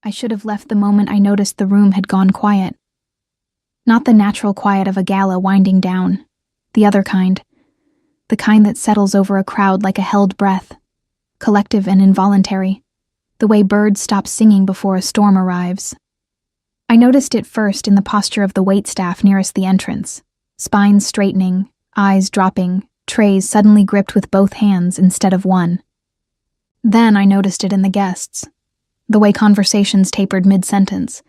I should have left the moment I noticed the room had gone quiet. Not the natural quiet of a gala winding down. The other kind. The kind that settles over a crowd like a held breath. Collective and involuntary. The way birds stop singing before a storm arrives. I noticed it first in the posture of the waitstaff nearest the entrance. Spines straightening, eyes dropping, trays suddenly gripped with both hands instead of one. Then I noticed it in the guests. The way conversations tapered mid-sentence.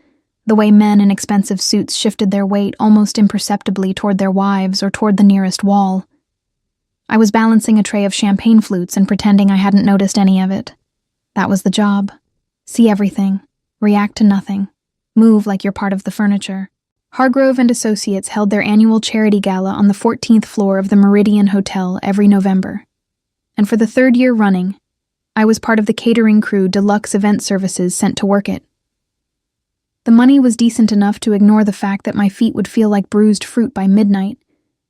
The way men in expensive suits shifted their weight almost imperceptibly toward their wives or toward the nearest wall. I was balancing a tray of champagne flutes and pretending I hadn't noticed any of it. That was the job. See everything. React to nothing. Move like you're part of the furniture. Hargrove and Associates held their annual charity gala on the 14th floor of the Meridian Hotel every November. And for the third year running, I was part of the catering crew Deluxe Event Services sent to work it. The money was decent enough to ignore the fact that my feet would feel like bruised fruit by midnight,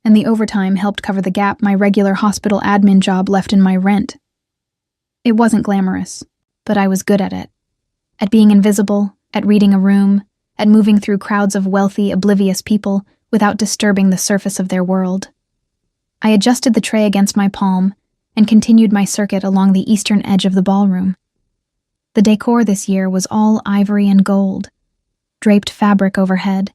and the overtime helped cover the gap my regular hospital admin job left in my rent. It wasn't glamorous, but I was good at it. At being invisible, at reading a room, at moving through crowds of wealthy, oblivious people without disturbing the surface of their world. I adjusted the tray against my palm and continued my circuit along the eastern edge of the ballroom. The decor this year was all ivory and gold, draped fabric overhead,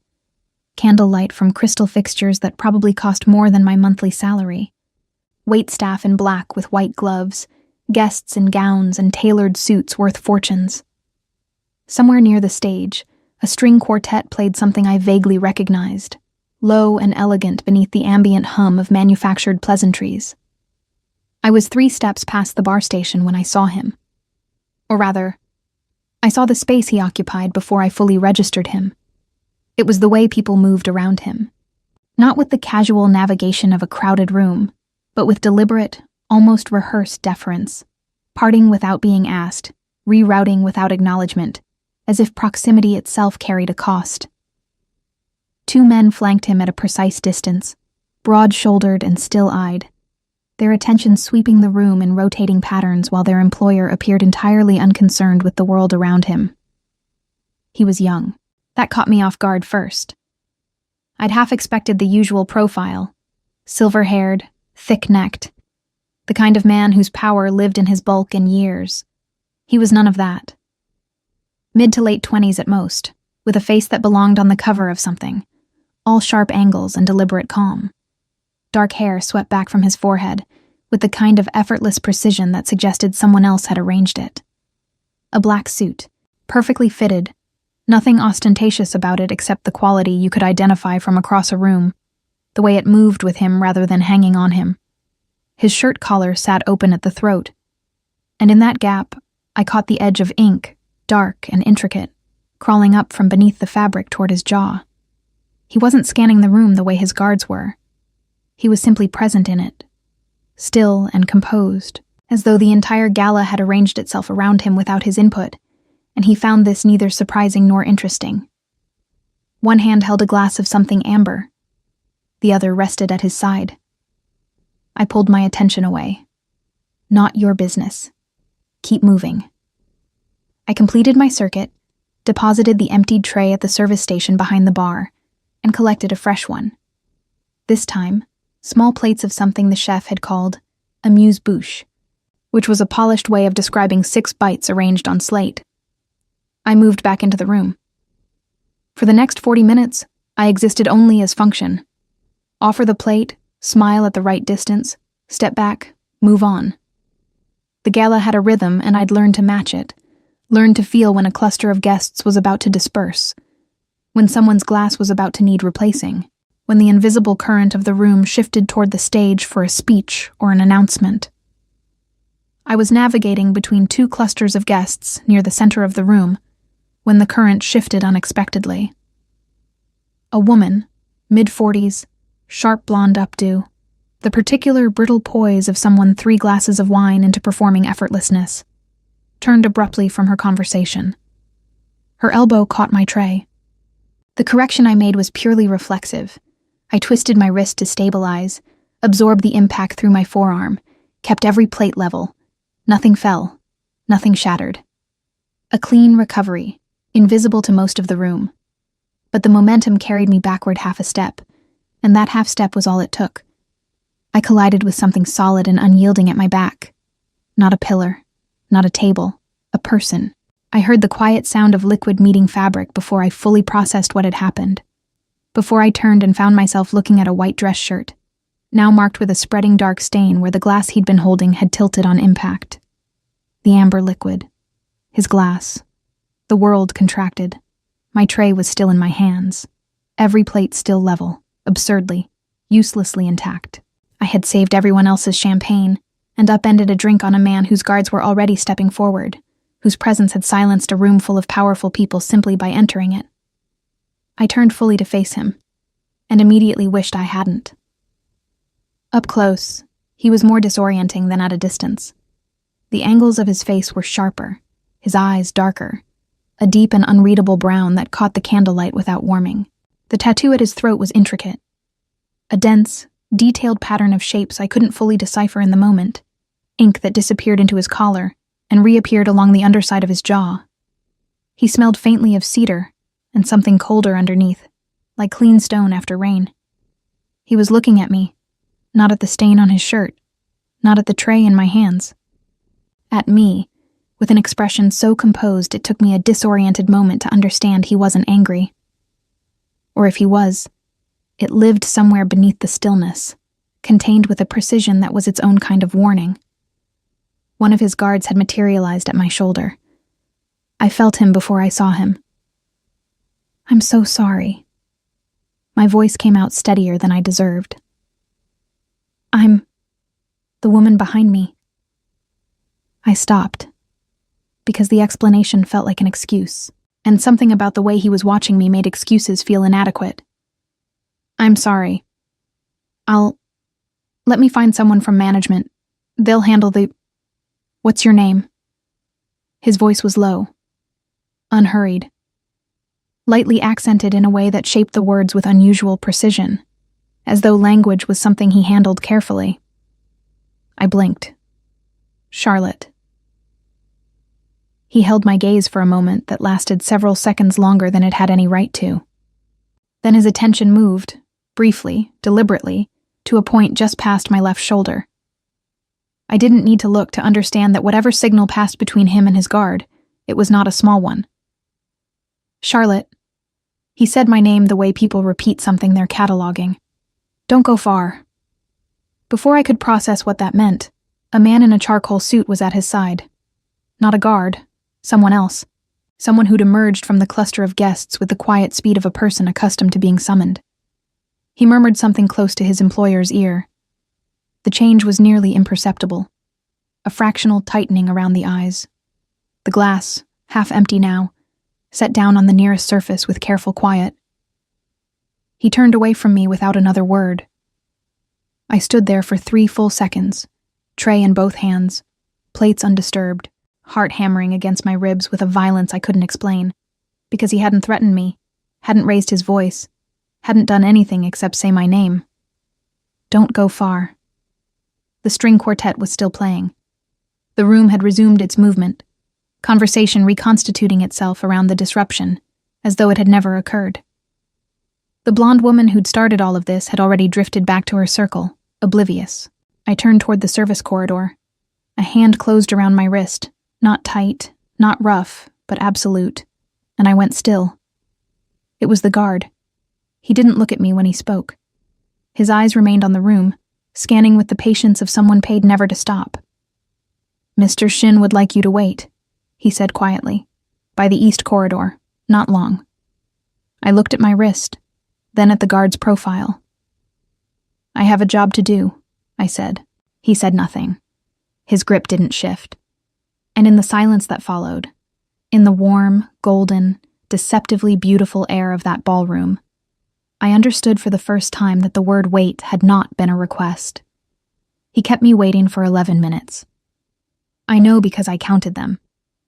candlelight from crystal fixtures that probably cost more than my monthly salary, waitstaff in black with white gloves, guests in gowns and tailored suits worth fortunes. Somewhere near the stage, a string quartet played something I vaguely recognized, low and elegant beneath the ambient hum of manufactured pleasantries. I was 3 steps past the bar station when I saw him. Or rather, I saw the space he occupied before I fully registered him. It was the way people moved around him. Not with the casual navigation of a crowded room, but with deliberate, almost rehearsed deference, parting without being asked, rerouting without acknowledgement, as if proximity itself carried a cost. 2 men flanked him at a precise distance, broad-shouldered and still-eyed, their attention sweeping the room in rotating patterns while their employer appeared entirely unconcerned with the world around him. He was young. That caught me off guard first. I'd half expected the usual profile, silver-haired, thick-necked, the kind of man whose power lived in his bulk and years. He was none of that. Mid to late 20s at most, with a face that belonged on the cover of something, all sharp angles and deliberate calm. Dark hair swept back from his forehead, with the kind of effortless precision that suggested someone else had arranged it. A black suit, perfectly fitted, nothing ostentatious about it except the quality you could identify from across a room, the way it moved with him rather than hanging on him. His shirt collar sat open at the throat, and in that gap, I caught the edge of ink, dark and intricate, crawling up from beneath the fabric toward his jaw. He wasn't scanning the room the way his guards were. He was simply present in it, still and composed, as though the entire gala had arranged itself around him without his input, and he found this neither surprising nor interesting. One hand held a glass of something amber. The other rested at his side. I pulled my attention away. Not your business. Keep moving. I completed my circuit, deposited the emptied tray at the service station behind the bar, and collected a fresh one. This time, small plates of something the chef had called amuse-bouche, which was a polished way of describing 6 bites arranged on slate. I moved back into the room. For the next 40 minutes, I existed only as function. Offer the plate, smile at the right distance, step back, move on. The gala had a rhythm, and I'd learned to match it, learned to feel when a cluster of guests was about to disperse, when someone's glass was about to need replacing, when the invisible current of the room shifted toward the stage for a speech or an announcement. I was navigating between 2 clusters of guests near the center of the room when the current shifted unexpectedly. A woman, mid-40s, sharp blonde updo, the particular brittle poise of someone 3 glasses of wine into performing effortlessness, turned abruptly from her conversation. Her elbow caught my tray. The correction I made was purely reflexive. I twisted my wrist to stabilize, absorbed the impact through my forearm, kept every plate level. Nothing fell. Nothing shattered. A clean recovery. invisible to most of the room. But the momentum carried me backward half a step, and that half step was all it took. I collided with something solid and unyielding at my back. Not a pillar, not a table, a person. I heard the quiet sound of liquid meeting fabric before I fully processed what had happened. Before I turned and found myself looking at a white dress shirt, now marked with a spreading dark stain where the glass he'd been holding had tilted on impact. The amber liquid. His glass. The world contracted. My tray was still in my hands. Every plate still level, absurdly, uselessly intact. I had saved everyone else's champagne and upended a drink on a man whose guards were already stepping forward, whose presence had silenced a room full of powerful people simply by entering it. I turned fully to face him, and immediately wished I hadn't. Up close, he was more disorienting than at a distance. The angles of his face were sharper, his eyes darker, a deep and unreadable brown that caught the candlelight without warming. The tattoo at his throat was intricate. A dense, detailed pattern of shapes I couldn't fully decipher in the moment, ink that disappeared into his collar and reappeared along the underside of his jaw. He smelled faintly of cedar and something colder underneath, like clean stone after rain. He was looking at me, not at the stain on his shirt, not at the tray in my hands. At me, with an expression so composed it took me a disoriented moment to understand he wasn't angry. Or if he was, it lived somewhere beneath the stillness, contained with a precision that was its own kind of warning. One of his guards had materialized at my shoulder. I felt him before I saw him. "I'm so sorry." My voice came out steadier than I deserved. "I'm the woman behind me." I stopped, because the explanation felt like an excuse, and something about the way he was watching me made excuses feel inadequate. "I'm sorry. Let me find someone from management. They'll handle the... What's your name?" His voice was low, unhurried, lightly accented in a way that shaped the words with unusual precision, as though language was something he handled carefully. I blinked. "Charlotte." He held my gaze for a moment that lasted several seconds longer than it had any right to. Then his attention moved, briefly, deliberately, to a point just past my left shoulder. I didn't need to look to understand that whatever signal passed between him and his guard, it was not a small one. "Charlotte." He said my name the way people repeat something they're cataloging. "Don't go far." Before I could process what that meant, a man in a charcoal suit was at his side. Not a guard, someone else. Someone who'd emerged from the cluster of guests with the quiet speed of a person accustomed to being summoned. He murmured something close to his employer's ear. The change was nearly imperceptible, a fractional tightening around the eyes. The glass, half empty now, set down on the nearest surface with careful quiet. He turned away from me without another word. I stood there for 3 full seconds, tray in both hands, plates undisturbed, heart hammering against my ribs with a violence I couldn't explain, because he hadn't threatened me, hadn't raised his voice, hadn't done anything except say my name. Don't go far. The string quartet was still playing. The room had resumed its movement, conversation reconstituting itself around the disruption, as though it had never occurred. The blonde woman who'd started all of this had already drifted back to her circle, oblivious. I turned toward the service corridor. A hand closed around my wrist, not tight, not rough, but absolute, and I went still. It was the guard. He didn't look at me when he spoke. His eyes remained on the room, scanning with the patience of someone paid never to stop. "Mr. Shin would like you to wait," he said quietly. "By the east corridor, not long." I looked at my wrist, then at the guard's profile. "I have a job to do," I said. He said nothing. His grip didn't shift. And in the silence that followed, in the warm, golden, deceptively beautiful air of that ballroom, I understood for the first time that the word wait had not been a request. He kept me waiting for 11 minutes. I know because I counted them,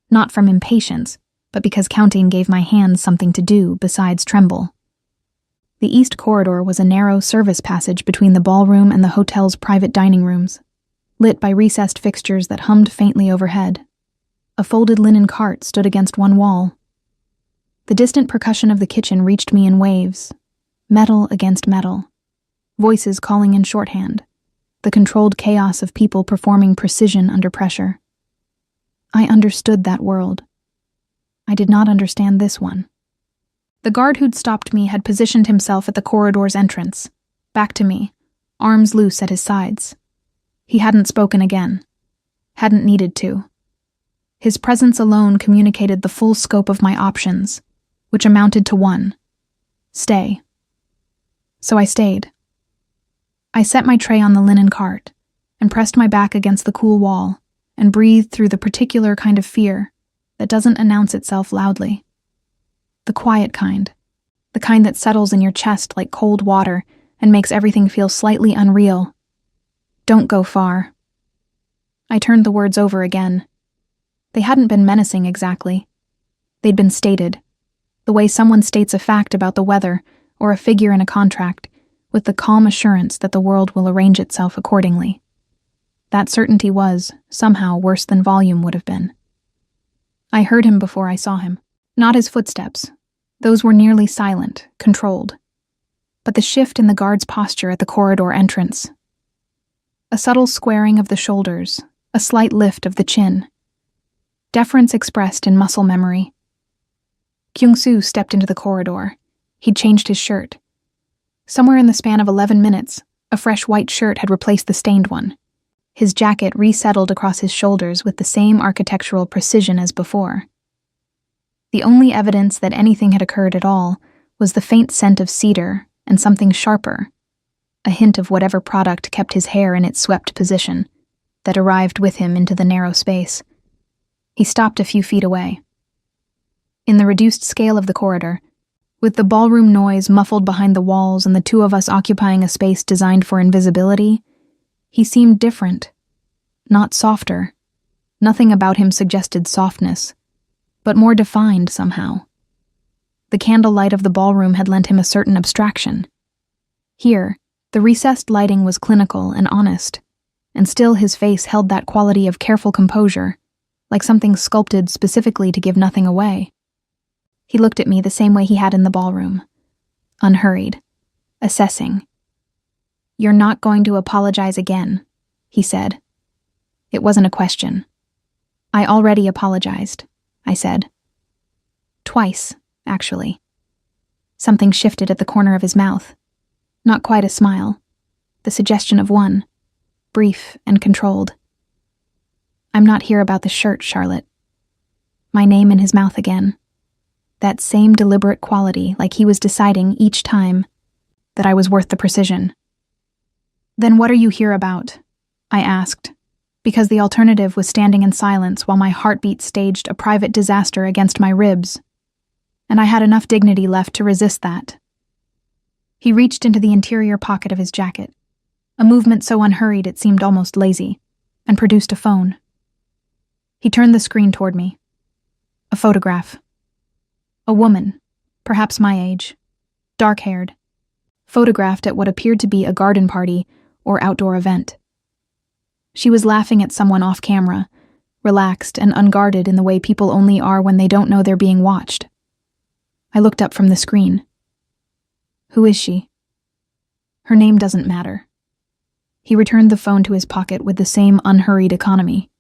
not from impatience, but because counting gave my hands something to do besides tremble. The east corridor was a narrow service passage between the ballroom and the hotel's private dining rooms, lit by recessed fixtures that hummed faintly overhead. A folded linen cart stood against one wall. The distant percussion of the kitchen reached me in waves, metal against metal, voices calling in shorthand, the controlled chaos of people performing precision under pressure. I understood that world. I did not understand this one. The guard who'd stopped me had positioned himself at the corridor's entrance, back to me, arms loose at his sides. He hadn't spoken again. Hadn't needed to. His presence alone communicated the full scope of my options, which amounted to one: stay. So I stayed. I set my tray on the linen cart and pressed my back against the cool wall and breathed through the particular kind of fear that doesn't announce itself loudly. The quiet kind. The kind that settles in your chest like cold water and makes everything feel slightly unreal. Don't go far. I turned the words over again. They hadn't been menacing exactly. They'd been stated, the way someone states a fact about the weather or a figure in a contract, with the calm assurance that the world will arrange itself accordingly. That certainty was, somehow, worse than volume would have been. I heard him before I saw him. Not his footsteps. Those were nearly silent, controlled. But the shift in the guard's posture at the corridor entrance. A subtle squaring of the shoulders, a slight lift of the chin. Deference expressed in muscle memory. Kyung-soo stepped into the corridor. He'd changed his shirt. Somewhere in the span of 11 minutes, a fresh white shirt had replaced the stained one. His jacket resettled across his shoulders with the same architectural precision as before. The only evidence that anything had occurred at all was the faint scent of cedar and something sharper, a hint of whatever product kept his hair in its swept position, that arrived with him into the narrow space. He stopped a few feet away. In the reduced scale of the corridor, with the ballroom noise muffled behind the walls and the two of us occupying a space designed for invisibility, he seemed different, not softer. Nothing about him suggested softness, but more defined somehow. The candlelight of the ballroom had lent him a certain abstraction. Here, the recessed lighting was clinical and honest, and still his face held that quality of careful composure, like something sculpted specifically to give nothing away. He looked at me the same way he had in the ballroom, unhurried, assessing. "You're not going to apologize again," he said. It wasn't a question. "I already apologized," I said. Twice, actually. Something shifted at the corner of his mouth. Not quite a smile. The suggestion of one, brief and controlled. "I'm not here about the shirt, Charlotte." My name in his mouth again. That same deliberate quality, like he was deciding each time that I was worth the precision. "Then what are you here about?" I asked, because the alternative was standing in silence while my heartbeat staged a private disaster against my ribs, and I had enough dignity left to resist that. He reached into the interior pocket of his jacket, a movement so unhurried it seemed almost lazy, and produced a phone. He turned the screen toward me. A photograph. A woman, perhaps my age, dark-haired, photographed at what appeared to be a garden party or outdoor event. She was laughing at someone off camera, relaxed and unguarded in the way people only are when they don't know they're being watched. I looked up from the screen. "Who is she?" "Her name doesn't matter." He returned the phone to his pocket with the same unhurried economy.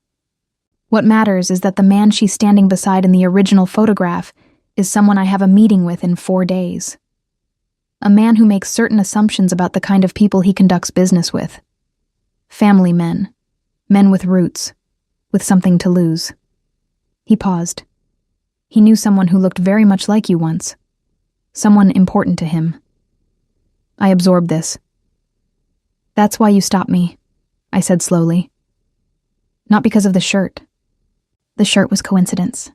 "What matters is that the man she's standing beside in the original photograph is someone I have a meeting with in 4 days. A man who makes certain assumptions about the kind of people he conducts business with. Family men. Men with roots. With something to lose." He paused. He knew someone who looked very much like you once. Someone important to him. I absorbed this. "That's why you stopped me," I said slowly. "Not because of the shirt." The shirt was coincidence.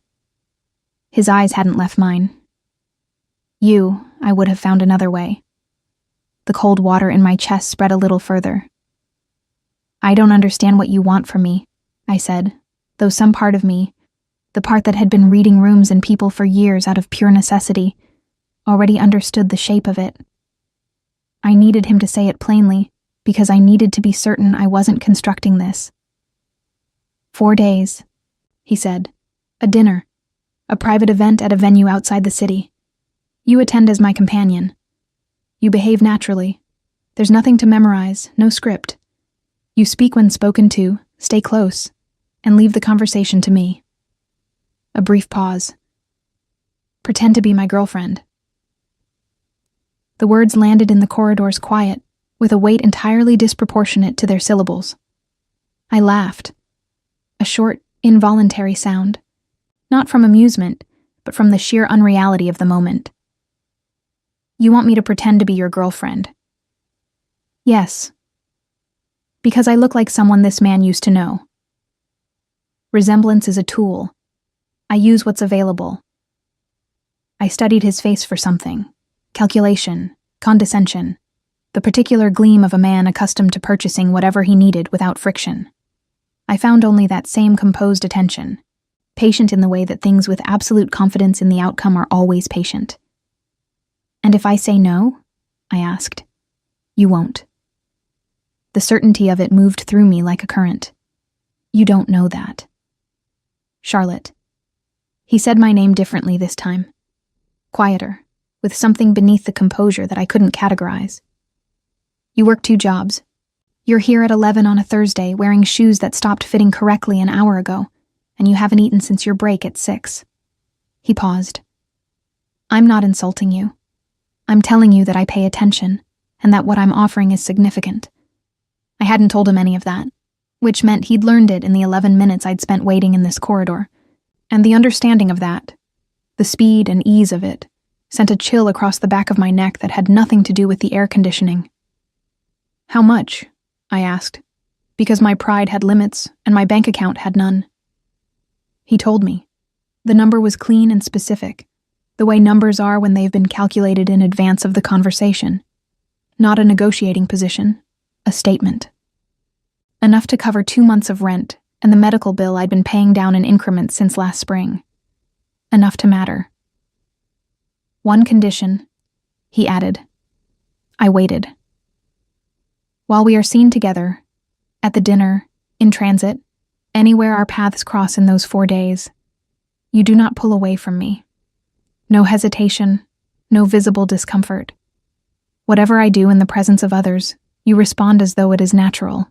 His eyes hadn't left mine. "You, I would have found another way." The cold water in my chest spread a little further. "I don't understand what you want from me," I said, though some part of me, the part that had been reading rooms and people for years out of pure necessity, already understood the shape of it. I needed him to say it plainly, because I needed to be certain I wasn't constructing this. 4 days, he said. A dinner. A private event at a venue outside the city. You attend as my companion. You behave naturally. There's nothing to memorize, no script. You speak when spoken to, stay close, and leave the conversation to me. A brief pause. Pretend to be my girlfriend. The words landed in the corridor's quiet, with a weight entirely disproportionate to their syllables. I laughed. A short, involuntary sound. Not from amusement, but from the sheer unreality of the moment. You want me to pretend to be your girlfriend? Yes. Because I look like someone this man used to know. Resemblance is a tool. I use what's available. I studied his face for something. Calculation, condescension, the particular gleam of a man accustomed to purchasing whatever he needed without friction. I found only that same composed attention, patient in the way that things with absolute confidence in the outcome are always patient. And if I say no, I asked, you won't. The certainty of it moved through me like a current. You don't know that. Charlotte. He said my name differently this time. Quieter, with something beneath the composure that I couldn't categorize. You work 2 jobs. You're here at 11 on a Thursday wearing shoes that stopped fitting correctly an hour ago, and you haven't eaten since your break at 6. He paused. I'm not insulting you. I'm telling you that I pay attention, and that what I'm offering is significant. I hadn't told him any of that, which meant he'd learned it in the 11 minutes I'd spent waiting in this corridor, and the understanding of that, the speed and ease of it, sent a chill across the back of my neck that had nothing to do with the air conditioning. How much? I asked, because my pride had limits and my bank account had none. He told me. The number was clean and specific, the way numbers are when they've been calculated in advance of the conversation. Not a negotiating position, a statement. Enough to cover 2 months of rent and the medical bill I'd been paying down in increments since last spring. Enough to matter. One condition, he added. I waited. While we are seen together, at the dinner, in transit, anywhere our paths cross in those 4 days, you do not pull away from me. No hesitation, no visible discomfort. Whatever I do in the presence of others, you respond as though it is natural,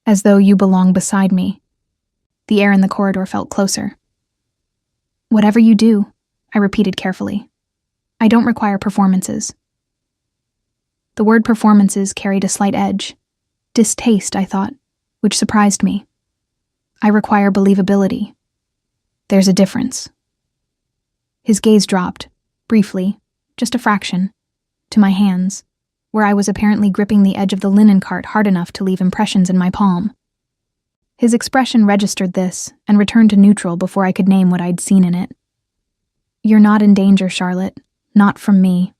as though you belong beside me. The air in the corridor felt closer. Whatever you do, I repeated carefully. I don't require performances. The word performances carried a slight edge. Distaste, I thought, which surprised me. I require believability. There's a difference. His gaze dropped, briefly, just a fraction, to my hands, where I was apparently gripping the edge of the linen cart hard enough to leave impressions in my palm. His expression registered this and returned to neutral before I could name what I'd seen in it. You're not in danger, Charlotte. Not from me.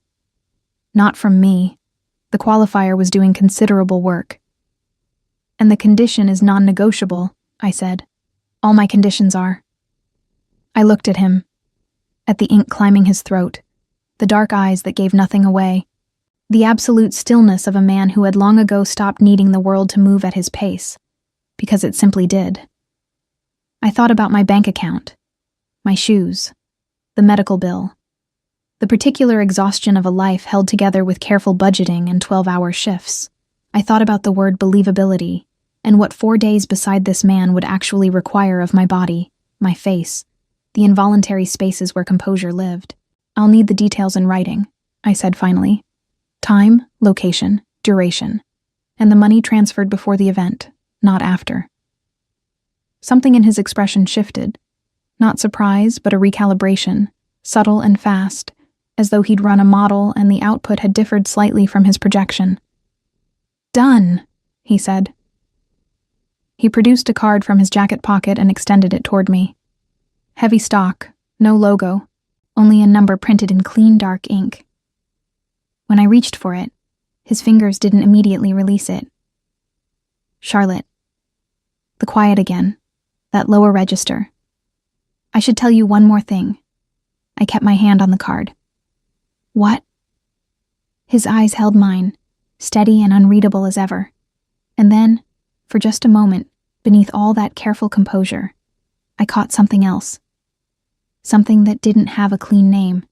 Not from me. The qualifier was doing considerable work. And the condition is non-negotiable, I said. All my conditions are. I looked at him, at the ink climbing his throat, the dark eyes that gave nothing away, the absolute stillness of a man who had long ago stopped needing the world to move at his pace, because it simply did. I thought about my bank account, my shoes, the medical bill, the particular exhaustion of a life held together with careful budgeting and 12-hour shifts. I thought about the word believability and what 4 days beside this man would actually require of my body, my face, the involuntary spaces where composure lived. I'll need the details in writing, I said finally. Time, location, duration, and the money transferred before the event, not after. Something in his expression shifted. Not surprise, but a recalibration, subtle and fast, as though he'd run a model and the output had differed slightly from his projection. Done, he said. He produced a card from his jacket pocket and extended it toward me. Heavy stock, no logo, only a number printed in clean dark ink. When I reached for it, his fingers didn't immediately release it. Charlotte. The quiet again, that lower register. I should tell you one more thing. I kept my hand on the card. What? His eyes held mine, steady and unreadable as ever. And then, for just a moment, beneath all that careful composure, I caught something else. Something that didn't have a clean name.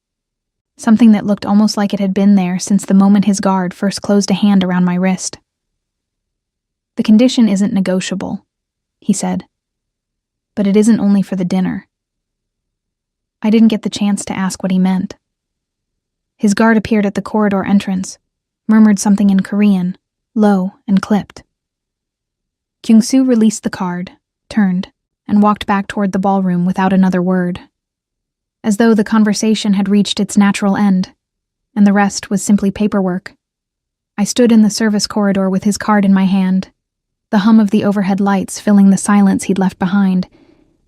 something that looked almost like it had been there since the moment his guard first closed a hand around my wrist. "The condition isn't negotiable," he said. "But it isn't only for the dinner." I didn't get the chance to ask what he meant. His guard appeared at the corridor entrance, murmured something in Korean, low and clipped. Kyung-soo released the card, turned, and walked back toward the ballroom without another word, as though the conversation had reached its natural end, and the rest was simply paperwork. I stood in the service corridor with his card in my hand, the hum of the overhead lights filling the silence he'd left behind,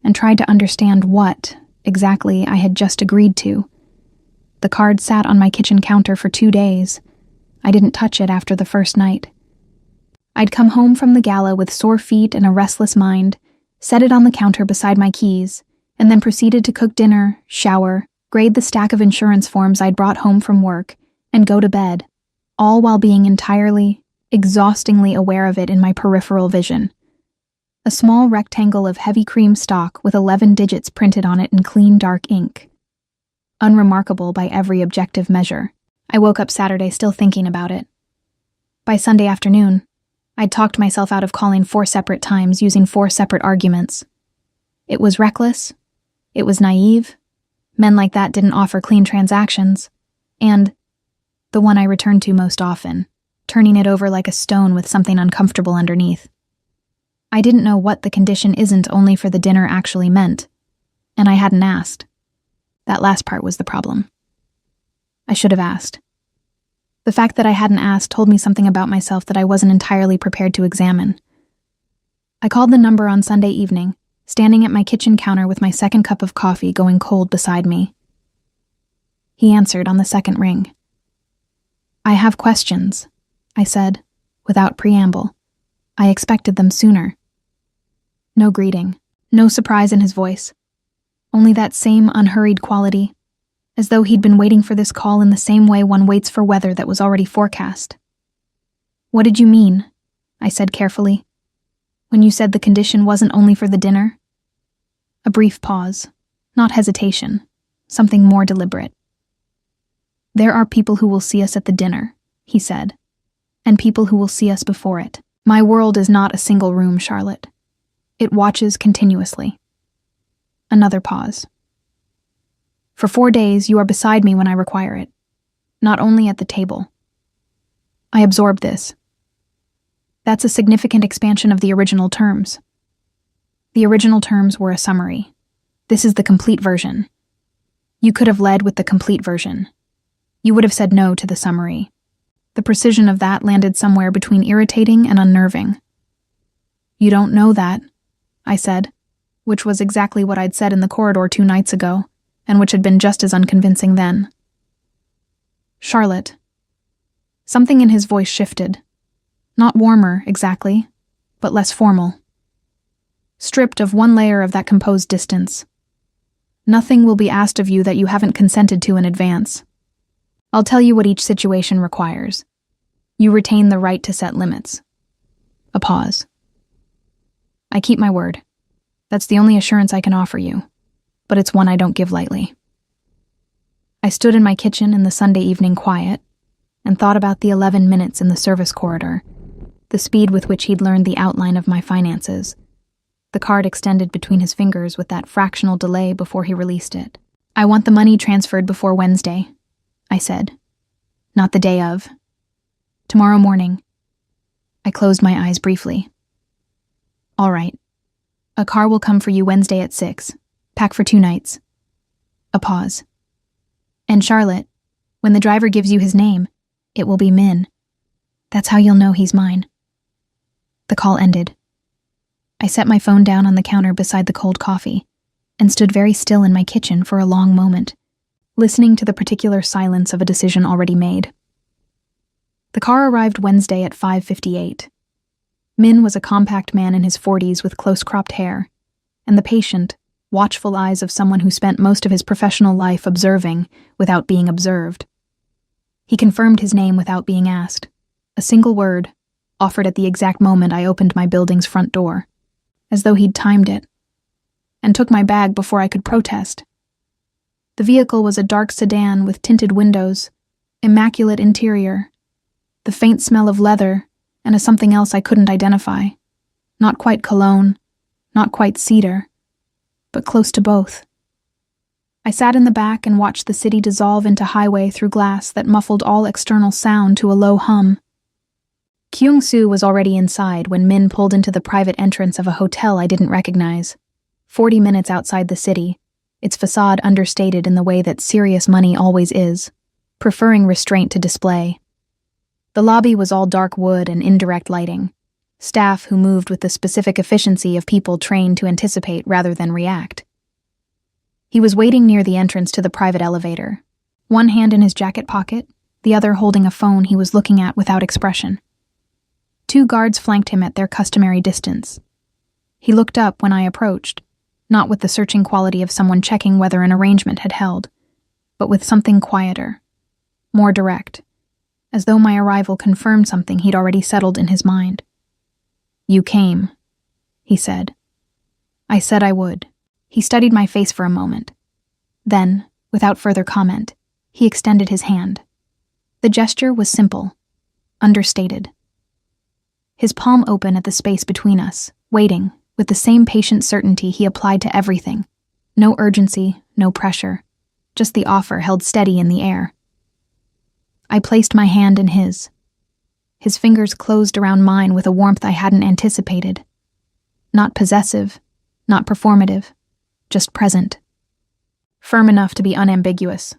and tried to understand what, exactly, I had just agreed to. The card sat on my kitchen counter for 2 days. I didn't touch it after the first night. I'd come home from the gala with sore feet and a restless mind, set it on the counter beside my keys, and then proceeded to cook dinner, shower, grade the stack of insurance forms I'd brought home from work, and go to bed, all while being entirely, exhaustingly aware of it in my peripheral vision. A small rectangle of heavy cream stock with 11 digits printed on it in clean dark ink. Unremarkable by every objective measure. I woke up Saturday still thinking about it. By Sunday afternoon, I'd talked myself out of calling 4 separate times using 4 separate arguments. It was reckless. It was naive. Men like that didn't offer clean transactions. And the one I returned to most often, turning it over like a stone with something uncomfortable underneath. I didn't know what the condition isn't only for the dinner actually meant, and I hadn't asked. That last part was the problem. I should have asked. The fact that I hadn't asked told me something about myself that I wasn't entirely prepared to examine. I called the number on Sunday evening, standing at my kitchen counter with my second cup of coffee going cold beside me. He answered on the second ring. "I have questions," I said, without preamble. I expected them sooner. No greeting, no surprise in his voice. Only that same unhurried quality, as though he'd been waiting for this call in the same way one waits for weather that was already forecast. "What did you mean?" I said carefully. "When you said the condition wasn't only for the dinner?" A brief pause, not hesitation, something more deliberate. "There are people who will see us at the dinner," he said, "and people who will see us before it. My world is not a single room, Charlotte. It watches continuously." Another pause. "For 4 days, you are beside me when I require it, not only at the table." I absorbed this. That's a significant expansion of the original terms. The original terms were a summary. This is the complete version. You could have led with the complete version. You would have said no to the summary. The precision of that landed somewhere between irritating and unnerving. "You don't know that," I said, which was exactly what I'd said in the corridor 2 nights ago, and which had been just as unconvincing then. "Charlotte." Something in his voice shifted. Not warmer, exactly, but less formal. Stripped of one layer of that composed distance. "Nothing will be asked of you that you haven't consented to in advance. I'll tell you what each situation requires. You retain the right to set limits." A pause. "I keep my word. That's the only assurance I can offer you, but it's one I don't give lightly." I stood in my kitchen in the Sunday evening quiet and thought about the 11 minutes in the service corridor, the speed with which he'd learned the outline of my finances, the card extended between his fingers with that fractional delay before he released it. "I want the money transferred before Wednesday," I said. "Not the day of. Tomorrow morning." I closed my eyes briefly. "All right. A car will come for you Wednesday at 6. Pack for 2 nights. A pause. "And Charlotte, when the driver gives you his name, it will be Min. That's how you'll know he's mine." The call ended. I set my phone down on the counter beside the cold coffee and stood very still in my kitchen for a long moment, listening to the particular silence of a decision already made. The car arrived Wednesday at 5:58. Min was a compact man in his 40s with close-cropped hair, and the patient, watchful eyes of someone who spent most of his professional life observing without being observed. He confirmed his name without being asked, a single word, offered at the exact moment I opened my building's front door, as though he'd timed it, and took my bag before I could protest. The vehicle was a dark sedan with tinted windows, immaculate interior, the faint smell of leather, and a something else I couldn't identify. Not quite cologne, not quite cedar, but close to both. I sat in the back and watched the city dissolve into highway through glass that muffled all external sound to a low hum. Kyung-soo was already inside when Min pulled into the private entrance of a hotel I didn't recognize. 40 minutes outside the city, its facade understated in the way that serious money always is, preferring restraint to display. The lobby was all dark wood and indirect lighting, staff who moved with the specific efficiency of people trained to anticipate rather than react. He was waiting near the entrance to the private elevator, one hand in his jacket pocket, the other holding a phone he was looking at without expression. 2 guards flanked him at their customary distance. He looked up when I approached, not with the searching quality of someone checking whether an arrangement had held, but with something quieter, more direct, as though my arrival confirmed something he'd already settled in his mind. "You came," he said. I said I would. He studied my face for a moment. Then, without further comment, he extended his hand. The gesture was simple, understated. His palm open at the space between us, waiting, with the same patient certainty he applied to everything. No urgency, no pressure, just the offer held steady in the air. I placed my hand in his. His fingers closed around mine with a warmth I hadn't anticipated. Not possessive, not performative, just present. Firm enough to be unambiguous.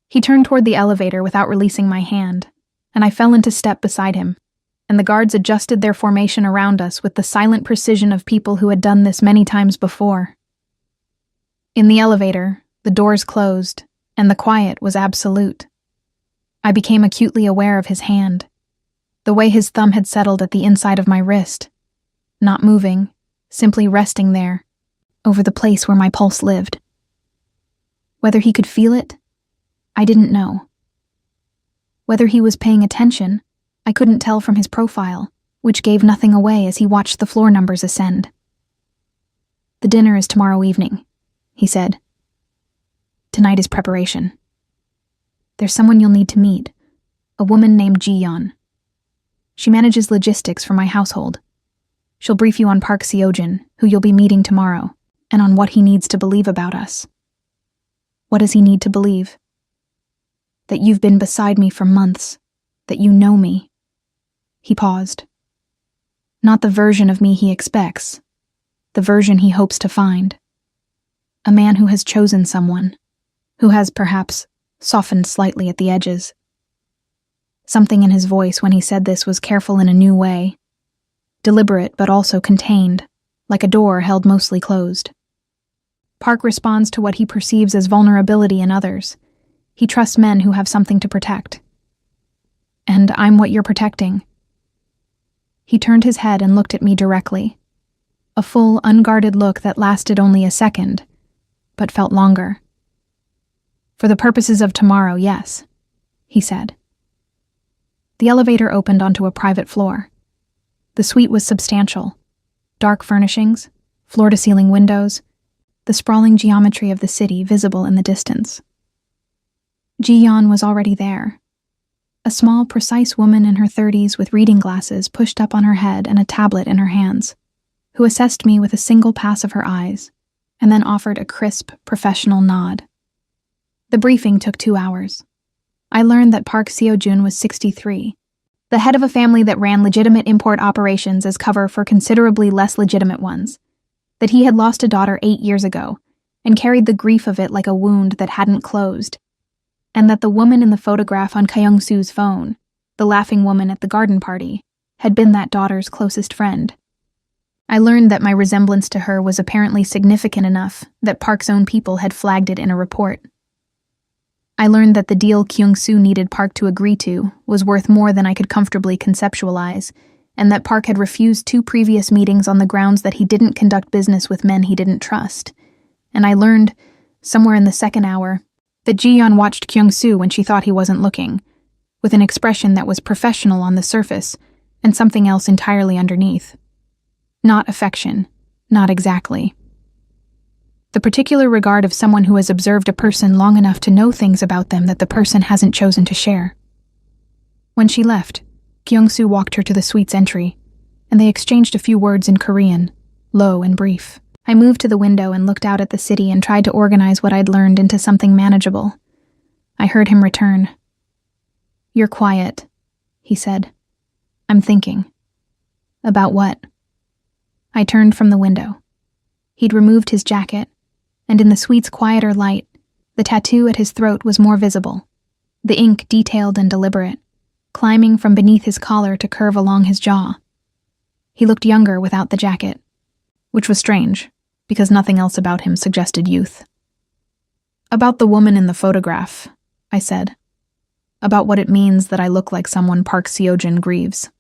He turned toward the elevator without releasing my hand, and I fell into step beside him, and the guards adjusted their formation around us with the silent precision of people who had done this many times before. In the elevator, the doors closed, and the quiet was absolute. I became acutely aware of his hand, the way his thumb had settled at the inside of my wrist, not moving, simply resting there, over the place where my pulse lived. Whether he could feel it, I didn't know. Whether he was paying attention, I couldn't tell from his profile, which gave nothing away as he watched the floor numbers ascend. "The dinner is tomorrow evening," he said. "Tonight is preparation. There's someone you'll need to meet, a woman named Ji-yeon. She manages logistics for my household. She'll brief you on Park Seo-jin, who you'll be meeting tomorrow, and on what he needs to believe about us." "What does he need to believe?" "That you've been beside me for months, that you know me." He paused. "Not the version of me he expects, the version he hopes to find. A man who has chosen someone, who has perhaps softened slightly at the edges." Something in his voice when he said this was careful in a new way, deliberate but also contained, like a door held mostly closed. Park responds to what he perceives as vulnerability in others. He trusts men who have something to protect. "And I'm what you're protecting." He turned his head and looked at me directly, a full, unguarded look that lasted only a second, but felt longer. "For the purposes of tomorrow, yes," he said. The elevator opened onto a private floor. The suite was substantial. Dark furnishings, floor-to-ceiling windows, the sprawling geometry of the city visible in the distance. Ji-yeon was already there. A small, precise woman in her 30s with reading glasses pushed up on her head and a tablet in her hands, who assessed me with a single pass of her eyes, and then offered a crisp, professional nod. The briefing took 2 hours. I learned that Park Seo-jun was 63, the head of a family that ran legitimate import operations as cover for considerably less legitimate ones, that he had lost a daughter 8 years ago and carried the grief of it like a wound that hadn't closed, and that the woman in the photograph on Kyung-soo's phone, the laughing woman at the garden party, had been that daughter's closest friend. I learned that my resemblance to her was apparently significant enough that Park's own people had flagged it in a report. I learned that the deal Kyung-soo needed Park to agree to was worth more than I could comfortably conceptualize, and that Park had refused 2 previous meetings on the grounds that he didn't conduct business with men he didn't trust. And I learned, somewhere in the second hour, that Ji-yeon watched Kyung-soo when she thought he wasn't looking, with an expression that was professional on the surface and something else entirely underneath. Not affection, not exactly. The particular regard of someone who has observed a person long enough to know things about them that the person hasn't chosen to share. When she left, Kyung-soo walked her to the suite's entry, and they exchanged a few words in Korean, low and brief. I moved to the window and looked out at the city and tried to organize what I'd learned into something manageable. I heard him return. "You're quiet," he said. "I'm thinking." "About what?" I turned from the window. He'd removed his jacket, and in the suite's quieter light, the tattoo at his throat was more visible, the ink detailed and deliberate, climbing from beneath his collar to curve along his jaw. He looked younger without the jacket, which was strange, because nothing else about him suggested youth. "About the woman in the photograph," I said. "About what it means that I look like someone Park Seo-jin grieves."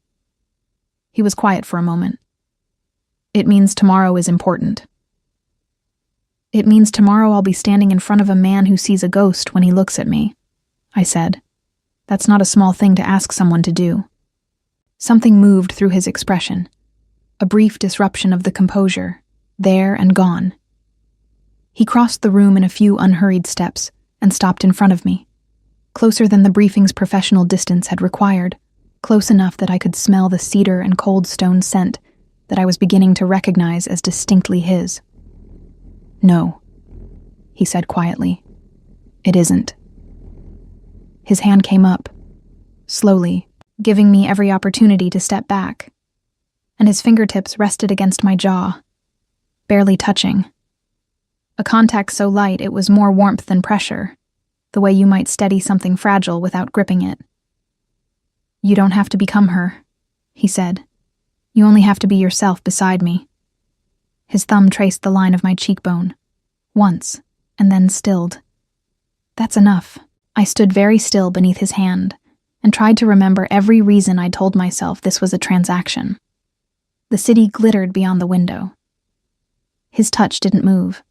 He was quiet for a moment. "It means tomorrow is important." "It means tomorrow I'll be standing in front of a man who sees a ghost when he looks at me," I said. "That's not a small thing to ask someone to do." Something moved through his expression, a brief disruption of the composure, there and gone. He crossed the room in a few unhurried steps and stopped in front of me, closer than the briefing's professional distance had required, close enough that I could smell the cedar and cold stone scent that I was beginning to recognize as distinctly his. "No," he said quietly. "It isn't." His hand came up, slowly, giving me every opportunity to step back, and his fingertips rested against my jaw, barely touching. A contact so light it was more warmth than pressure, the way you might steady something fragile without gripping it. "You don't have to become her," he said. "You only have to be yourself beside me." His thumb traced the line of my cheekbone, once, and then stilled. "That's enough." I stood very still beneath his hand and tried to remember every reason I told myself this was a transaction. The city glittered beyond the window. His touch didn't move.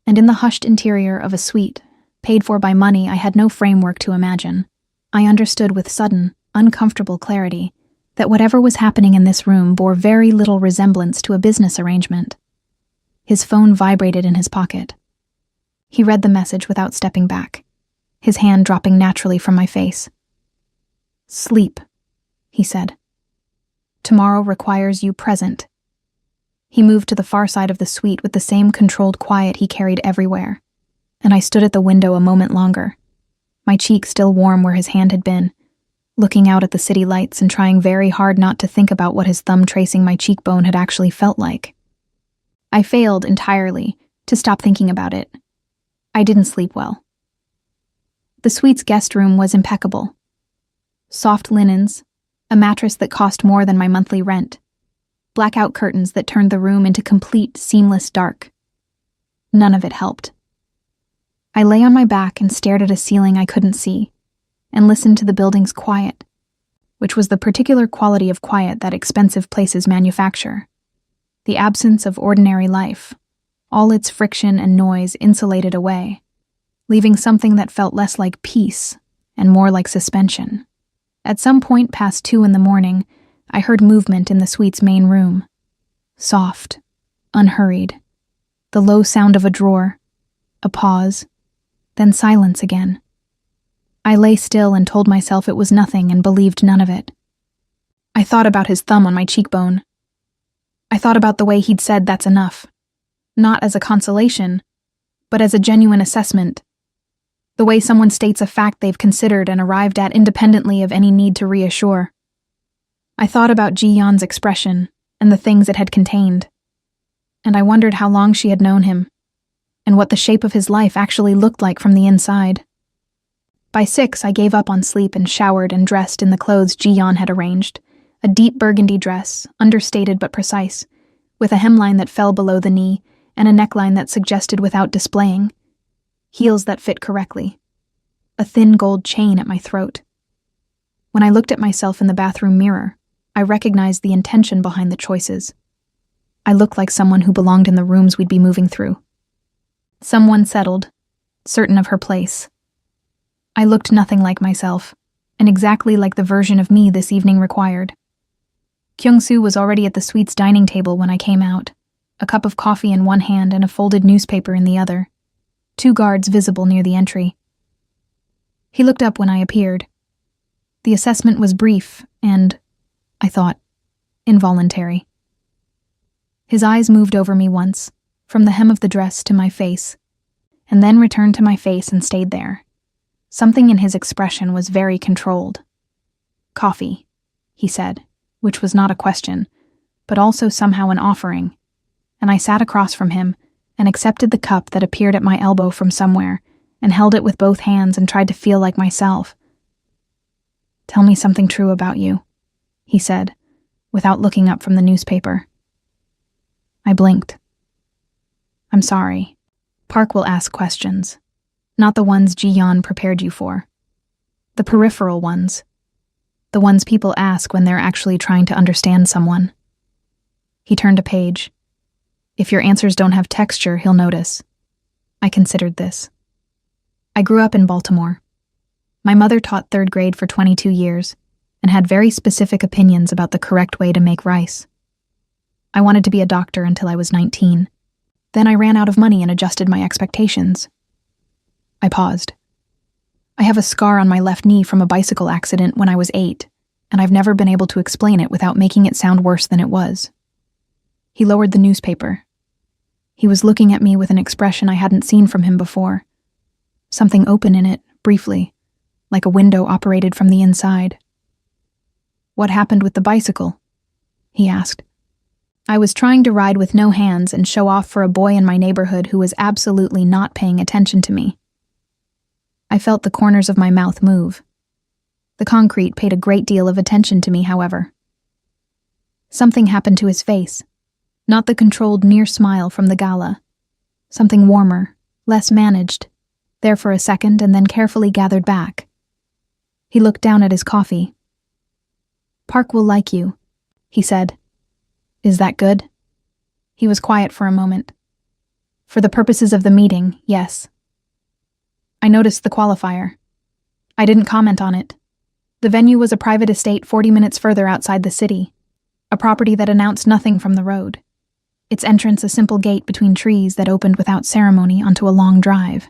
And in the hushed interior of a suite, paid for by money I had no framework to imagine, I understood with sudden, uncomfortable clarity that whatever was happening in this room bore very little resemblance to a business arrangement. His phone vibrated in his pocket. He read the message without stepping back, his hand dropping naturally from my face. "Sleep," he said. "Tomorrow requires you present." He moved to the far side of the suite with the same controlled quiet he carried everywhere, and I stood at the window a moment longer, my cheek still warm where his hand had been, looking out at the city lights and trying very hard not to think about what his thumb tracing my cheekbone had actually felt like. I failed entirely to stop thinking about it. I didn't sleep well. The suite's guest room was impeccable. Soft linens, a mattress that cost more than my monthly rent, blackout curtains that turned the room into complete, seamless dark. None of it helped. I lay on my back and stared at a ceiling I couldn't see, and listened to the building's quiet, which was the particular quality of quiet that expensive places manufacture. The absence of ordinary life, all its friction and noise insulated away, leaving something that felt less like peace and more like suspension. At some point past 2 a.m, I heard movement in the suite's main room. Soft, unhurried. The low sound of a drawer, a pause, then silence again. I lay still and told myself it was nothing and believed none of it. I thought about his thumb on my cheekbone. I thought about the way he'd said that's enough, not as a consolation, but as a genuine assessment. The way someone states a fact they've considered and arrived at independently of any need to reassure. I thought about Ji-yeon's expression and the things it had contained, and I wondered how long she had known him, and what the shape of his life actually looked like from the inside. By 6, I gave up on sleep and showered and dressed in the clothes Ji-yeon had arranged, a deep burgundy dress, understated but precise, with a hemline that fell below the knee and a neckline that suggested without displaying, heels that fit correctly, a thin gold chain at my throat. When I looked at myself in the bathroom mirror, I recognized the intention behind the choices. I looked like someone who belonged in the rooms we'd be moving through. Someone settled, certain of her place. I looked nothing like myself, and exactly like the version of me this evening required. Kyung-soo was already at the suite's dining table when I came out, a cup of coffee in one hand and a folded newspaper in the other. 2 guards visible near the entry. He looked up when I appeared. The assessment was brief and, I thought, involuntary. His eyes moved over me once, from the hem of the dress to my face, and then returned to my face and stayed there. Something in his expression was very controlled. "Coffee," he said, which was not a question, but also somehow an offering, and I sat across from him and accepted the cup that appeared at my elbow from somewhere and held it with both hands and tried to feel like myself. "Tell me something true about you," he said, without looking up from the newspaper. I blinked. "I'm sorry. Park will ask questions, not the ones Ji-yeon prepared you for. The peripheral ones. The ones people ask when they're actually trying to understand someone." He turned a page. "If your answers don't have texture, he'll notice." I considered this. I grew up in Baltimore. My mother taught 3rd grade for 22 years and had very specific opinions about the correct way to make rice. I wanted to be a doctor until I was 19. Then I ran out of money and adjusted my expectations. I paused. I have a scar on my left knee from a bicycle accident when I was 8, and I've never been able to explain it without making it sound worse than it was. He lowered the newspaper. He was looking at me with an expression I hadn't seen from him before. Something open in it, briefly, like a window operated from the inside. "What happened with the bicycle?" he asked. I was trying to ride with no hands and show off for a boy in my neighborhood who was absolutely not paying attention to me. I felt the corners of my mouth move. The concrete paid a great deal of attention to me, however. Something happened to his face, not the controlled near smile from the gala. Something warmer, less managed, there for a second and then carefully gathered back. He looked down at his coffee. "Park will like you," he said. "Is that good?" He was quiet for a moment. "For the purposes of the meeting, yes." I noticed the qualifier. I didn't comment on it. The venue was a private estate 40 minutes further outside the city, a property that announced nothing from the road. Its entrance a simple gate between trees that opened without ceremony onto a long drive.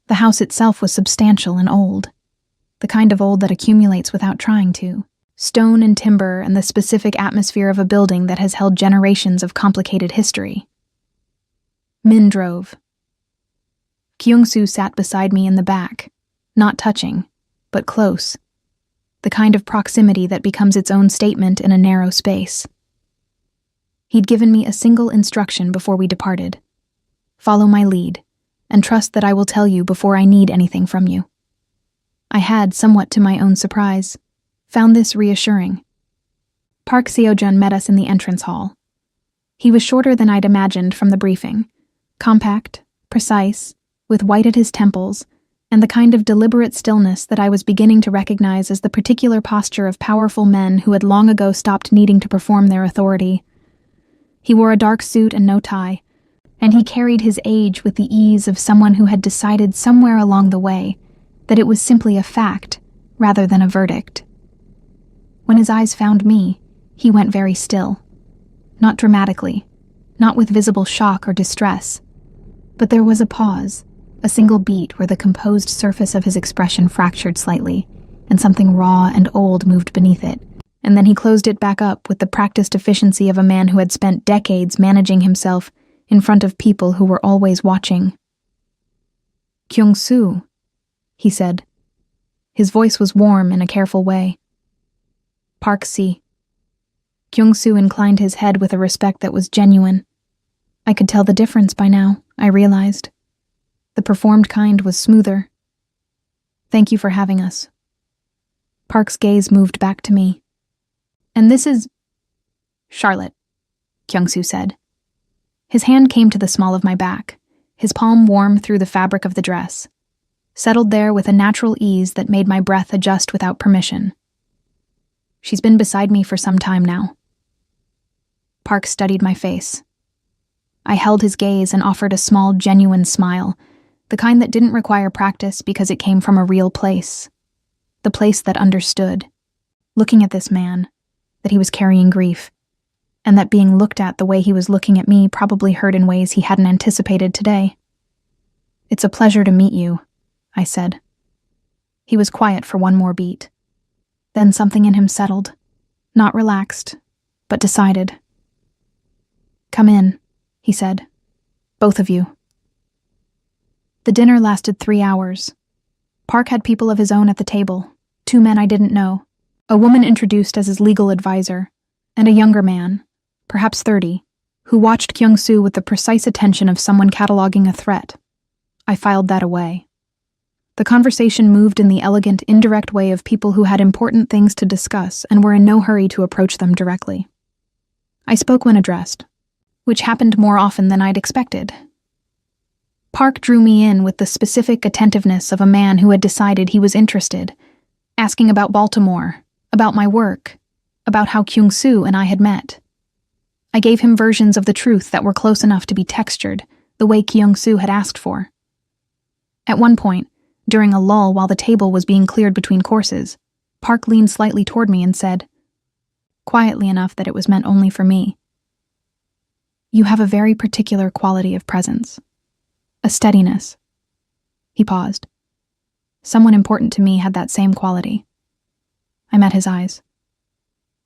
The house itself was substantial and old, the kind of old that accumulates without trying to. Stone and timber and the specific atmosphere of a building that has held generations of complicated history. Min drove. Kyung-soo sat beside me in the back, not touching, but close. The kind of proximity that becomes its own statement in a narrow space. He'd given me a single instruction before we departed. Follow my lead, and trust that I will tell you before I need anything from you. I had, somewhat to my own surprise, found this reassuring. Park Seo-jun met us in the entrance hall. He was shorter than I'd imagined from the briefing, compact, precise, with white at his temples, and the kind of deliberate stillness that I was beginning to recognize as the particular posture of powerful men who had long ago stopped needing to perform their authority. He wore a dark suit and no tie, and he carried his age with the ease of someone who had decided somewhere along the way that it was simply a fact rather than a verdict. When his eyes found me, he went very still. Not dramatically, not with visible shock or distress, but there was a pause, a single beat where the composed surface of his expression fractured slightly, and something raw and old moved beneath it, and then he closed it back up with the practiced efficiency of a man who had spent decades managing himself in front of people who were always watching. "Kyung-soo," he said. His voice was warm in a careful way. "Park Si." Kyung-soo inclined his head with a respect that was genuine. I could tell the difference by now, I realized. The performed kind was smoother. "Thank you for having us." Park's gaze moved back to me. "And this is Charlotte," Kyung-soo said. His hand came to the small of my back, his palm warm through the fabric of the dress, settled there with a natural ease that made my breath adjust without permission. "She's been beside me for some time now." Park studied my face. I held his gaze and offered a small, genuine smile, the kind that didn't require practice because it came from a real place. The place that understood. Looking at this man, that he was carrying grief. and that being looked at the way he was looking at me probably hurt in ways he hadn't anticipated today. "It's a pleasure to meet you," I said. He was quiet for one more beat. Then something in him settled, not relaxed, but decided. "Come in," he said. "Both of you." The dinner lasted 3 hours. Park had people of his own at the table, 2 men I didn't know, a woman introduced as his legal advisor, and a younger man, perhaps 30, who watched Kyung-soo with the precise attention of someone cataloging a threat. I filed that away. The conversation moved in the elegant, indirect way of people who had important things to discuss and were in no hurry to approach them directly. I spoke when addressed, which happened more often than I'd expected. Park drew me in with the specific attentiveness of a man who had decided he was interested, asking about Baltimore, about my work, about how Kyung-soo and I had met. I gave him versions of the truth that were close enough to be textured, the way Kyung-soo had asked for. At one point, during a lull while the table was being cleared between courses, Park leaned slightly toward me and said, quietly enough that it was meant only for me, "You have a very particular quality of presence. A steadiness." He paused. Someone important to me had that same quality. I met his eyes.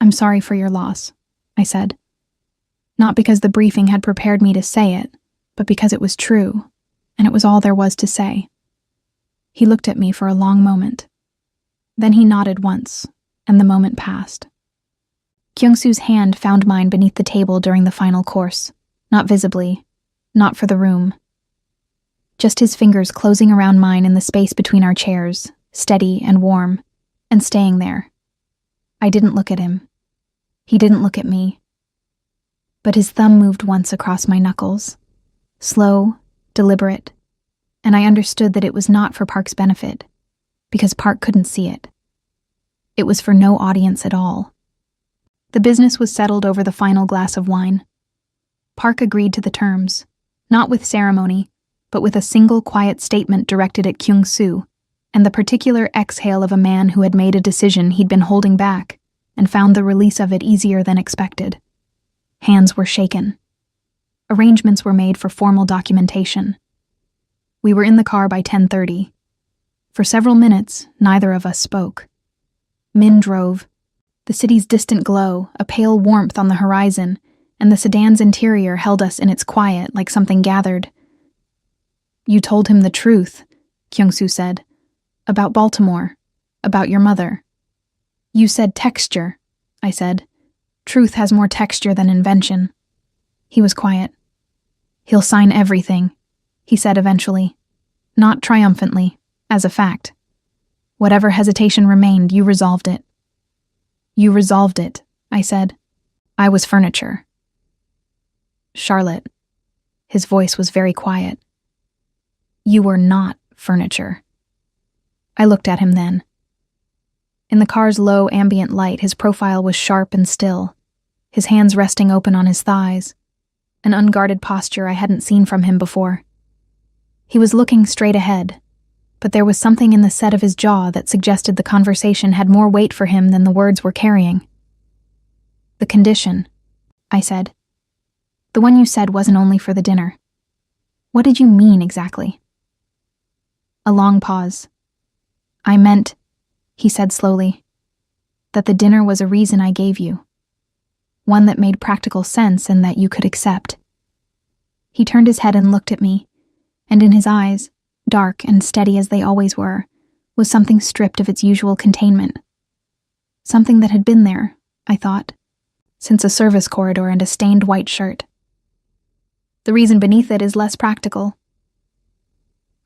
"I'm sorry for your loss," I said. Not because the briefing had prepared me to say it, but because it was true, and it was all there was to say. He looked at me for a long moment. Then he nodded once, and the moment passed. Kyung-soo's hand found mine beneath the table during the final course, not visibly, not for the room. Just his fingers closing around mine in the space between our chairs, steady and warm, and staying there. I didn't look at him. He didn't look at me. But his thumb moved once across my knuckles, slow, deliberate, and I understood that it was not for Park's benefit, because Park couldn't see it. It was for no audience at all. The business was settled over the final glass of wine. Park agreed to the terms, not with ceremony, but with a single quiet statement directed at Kyung-soo, and the particular exhale of a man who had made a decision he'd been holding back and found the release of it easier than expected. Hands were shaken. Arrangements were made for formal documentation. We were in the car by 10:30. For several minutes, neither of us spoke. Min drove. The city's distant glow, a pale warmth on the horizon, and the sedan's interior held us in its quiet like something gathered. "You told him the truth," Kyung-soo said. "About Baltimore. About your mother." "You said texture," I said. "Truth has more texture than invention." He was quiet. "He'll sign everything," he said eventually. Not triumphantly, as a fact. Whatever hesitation remained, you resolved it. "You resolved it," I said. "I was furniture." "Charlotte." His voice was very quiet. "You were not furniture." I looked at him then. In the car's low ambient light, his profile was sharp and still, his hands resting open on his thighs, an unguarded posture I hadn't seen from him before. He was looking straight ahead, but there was something in the set of his jaw that suggested the conversation had more weight for him than the words were carrying. "The condition," I said. "The one you said wasn't only for the dinner. What did you mean exactly?" A long pause. "I meant," he said slowly, "that the dinner was a reason I gave you. One that made practical sense and that you could accept." He turned his head and looked at me, and in his eyes, dark and steady as they always were, was something stripped of its usual containment. Something that had been there, I thought, since a service corridor and a stained white shirt. The reason beneath it is less practical.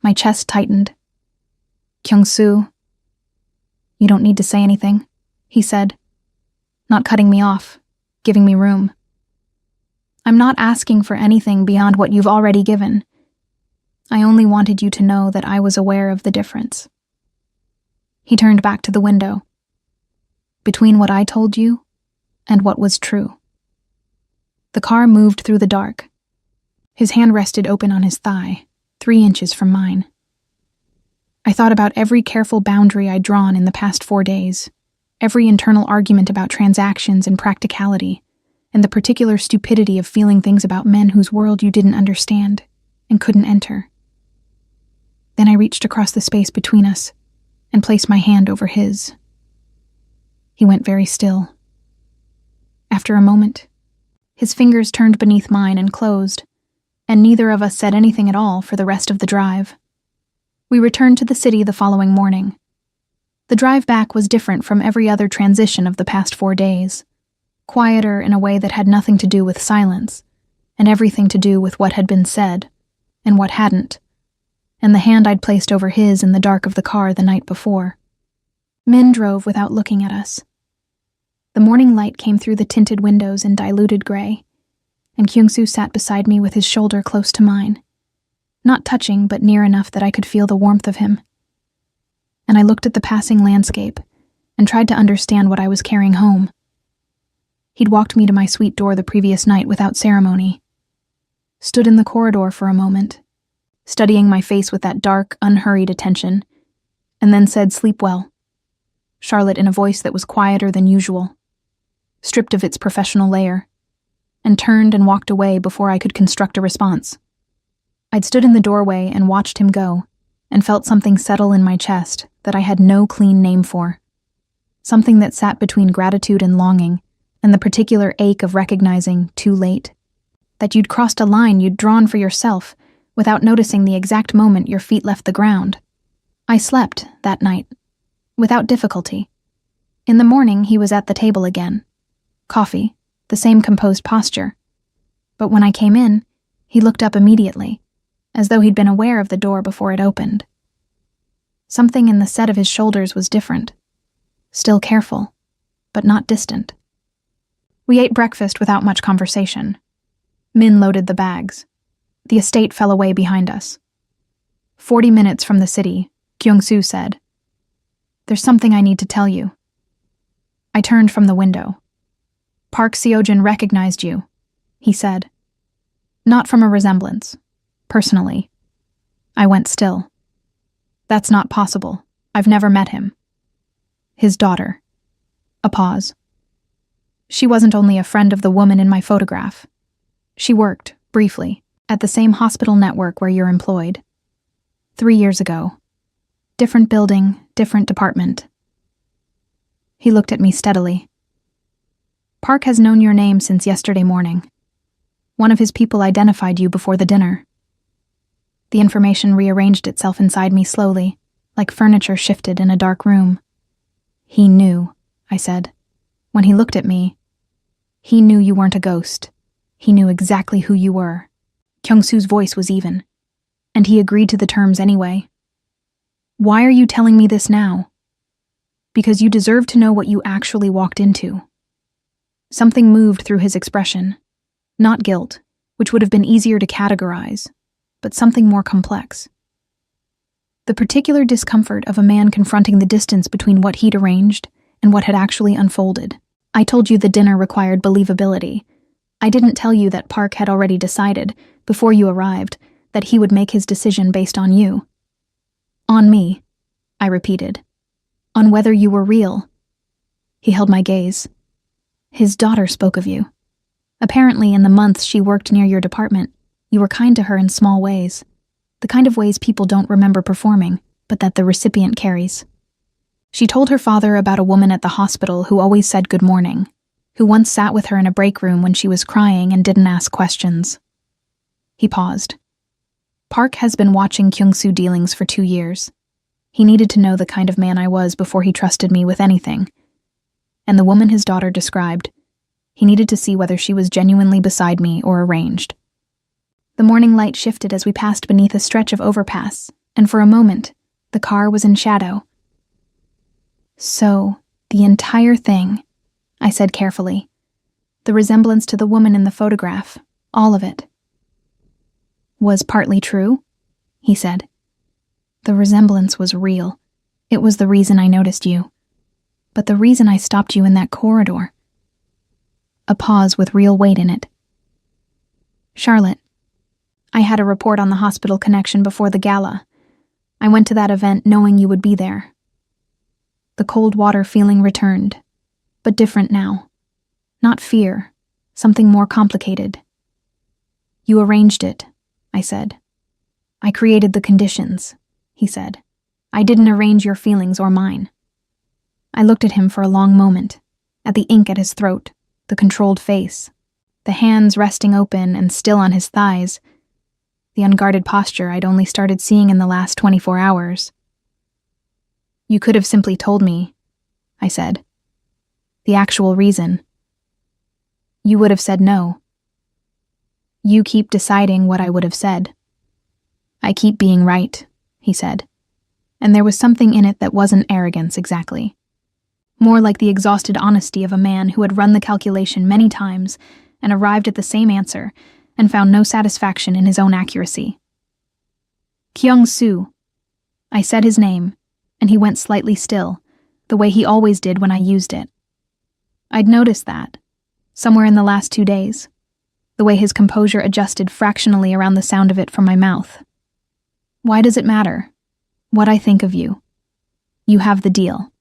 My chest tightened. "Kyung-soo." "You don't need to say anything," he said, not cutting me off, giving me room. "I'm not asking for anything beyond what you've already given. I only wanted you to know that I was aware of the difference." He turned back to the window. "Between what I told you and what was true." The car moved through the dark. His hand rested open on his thigh, 3 inches from mine. I thought about every careful boundary I'd drawn in the past 4 days, every internal argument about transactions and practicality, and the particular stupidity of feeling things about men whose world you didn't understand and couldn't enter. Then I reached across the space between us and placed my hand over his. He went very still. After a moment, his fingers turned beneath mine and closed, and neither of us said anything at all for the rest of the drive. We returned to the city the following morning. The drive back was different from every other transition of the past 4 days, quieter in a way that had nothing to do with silence, and everything to do with what had been said, and what hadn't, and the hand I'd placed over his in the dark of the car the night before. Min drove without looking at us. The morning light came through the tinted windows in diluted gray, and Kyung-soo sat beside me with his shoulder close to mine, not touching but near enough that I could feel the warmth of him. And I looked at the passing landscape and tried to understand what I was carrying home. He'd walked me to my suite door the previous night without ceremony, stood in the corridor for a moment, studying my face with that dark, unhurried attention, and then said, "Sleep well," Charlotte in a voice that was quieter than usual, stripped of its professional layer, and turned and walked away before I could construct a response. I'd stood in the doorway and watched him go, and felt something settle in my chest that I had no clean name for. Something that sat between gratitude and longing, and the particular ache of recognizing, too late, that you'd crossed a line you'd drawn for yourself without noticing the exact moment your feet left the ground. I slept that night, without difficulty. In the morning, he was at the table again. Coffee, the same composed posture. But when I came in, he looked up immediately, as though he'd been aware of the door before it opened. Something in the set of his shoulders was different. Still careful, but not distant. We ate breakfast without much conversation. Min loaded the bags. The estate fell away behind us. 40 minutes from the city, Kyung-soo said, "There's something I need to tell you." I turned from the window. "Park Seojin recognized you," he said. "Not from a resemblance. Personally." I went still. "That's not possible. I've never met him." "His daughter." A pause. "She wasn't only a friend of the woman in my photograph. She worked, briefly, at the same hospital network where you're employed. 3 years ago. Different building, different department." He looked at me steadily. "Park has known your name since yesterday morning. One of his people identified you before the dinner." The information rearranged itself inside me slowly, like furniture shifted in a dark room. "He knew," I said. "When he looked at me, he knew you weren't a ghost. He knew exactly who you were." Kyung-soo's voice was even, and he agreed to the terms anyway. "Why are you telling me this now?" "Because you deserve to know what you actually walked into." Something moved through his expression. Not guilt, which would have been easier to categorize, but something more complex. The particular discomfort of a man confronting the distance between what he'd arranged and what had actually unfolded. "I told you the dinner required believability. I didn't tell you that Park had already decided, before you arrived, that he would make his decision based on you." "On me," I repeated. "On whether you were real." He held my gaze. "His daughter spoke of you. Apparently, in the months she worked near your department, you were kind to her in small ways. The kind of ways people don't remember performing, but that the recipient carries. She told her father about a woman at the hospital who always said good morning, who once sat with her in a break room when she was crying and didn't ask questions." He paused. "Park has been watching Kyung-soo dealings for 2 years. He needed to know the kind of man I was before he trusted me with anything. And the woman his daughter described, he needed to see whether she was genuinely beside me or arranged." The morning light shifted as we passed beneath a stretch of overpass, and for a moment, the car was in shadow. "So, the entire thing," I said carefully. "The resemblance to the woman in the photograph, all of it." "Was partly true," he said. "The resemblance was real. It was the reason I noticed you. But the reason I stopped you in that corridor." A pause with real weight in it. "Charlotte, I had a report on the hospital connection before the gala. I went to that event knowing you would be there." The cold water feeling returned, but different now. Not fear, something more complicated. You arranged it, I said. I created the conditions, he said. I didn't arrange your feelings or mine. I looked at him for a long moment, at the ink at his throat, the controlled face, the hands resting open and still on his thighs, the unguarded posture I'd only started seeing in the last 24 hours. You could have simply told me, I said. The actual reason. You would have said no. You keep deciding what I would have said. I keep being right, he said, and there was something in it that wasn't arrogance exactly. More like the exhausted honesty of a man who had run the calculation many times and arrived at the same answer and found no satisfaction in his own accuracy. Kyung-soo. I said his name, and he went slightly still, the way he always did when I used it. I'd noticed that, somewhere in the last 2 days, the way his composure adjusted fractionally around the sound of it from my mouth. Why does it matter? What I think of you. You have the deal.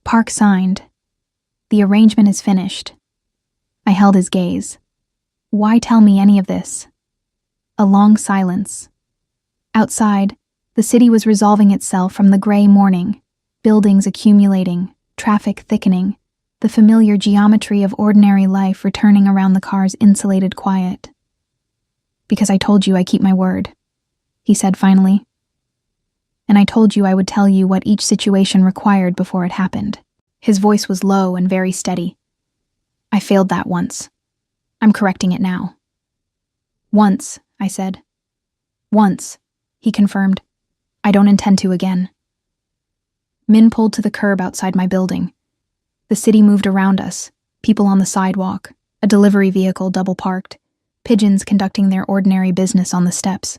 Park signed. The arrangement is finished. I held his gaze. Why tell me any of this? A long silence. Outside, the city was resolving itself from the gray morning, buildings accumulating, traffic thickening, the familiar geometry of ordinary life returning around the car's insulated quiet. Because I told you I keep my word, he said finally. And I told you I would tell you what each situation required before it happened. His voice was low and very steady. I failed that once. I'm correcting it now. Once, I said. Once, he confirmed. I don't intend to again. Min pulled to the curb outside my building. The city moved around us, people on the sidewalk, a delivery vehicle double-parked, pigeons conducting their ordinary business on the steps.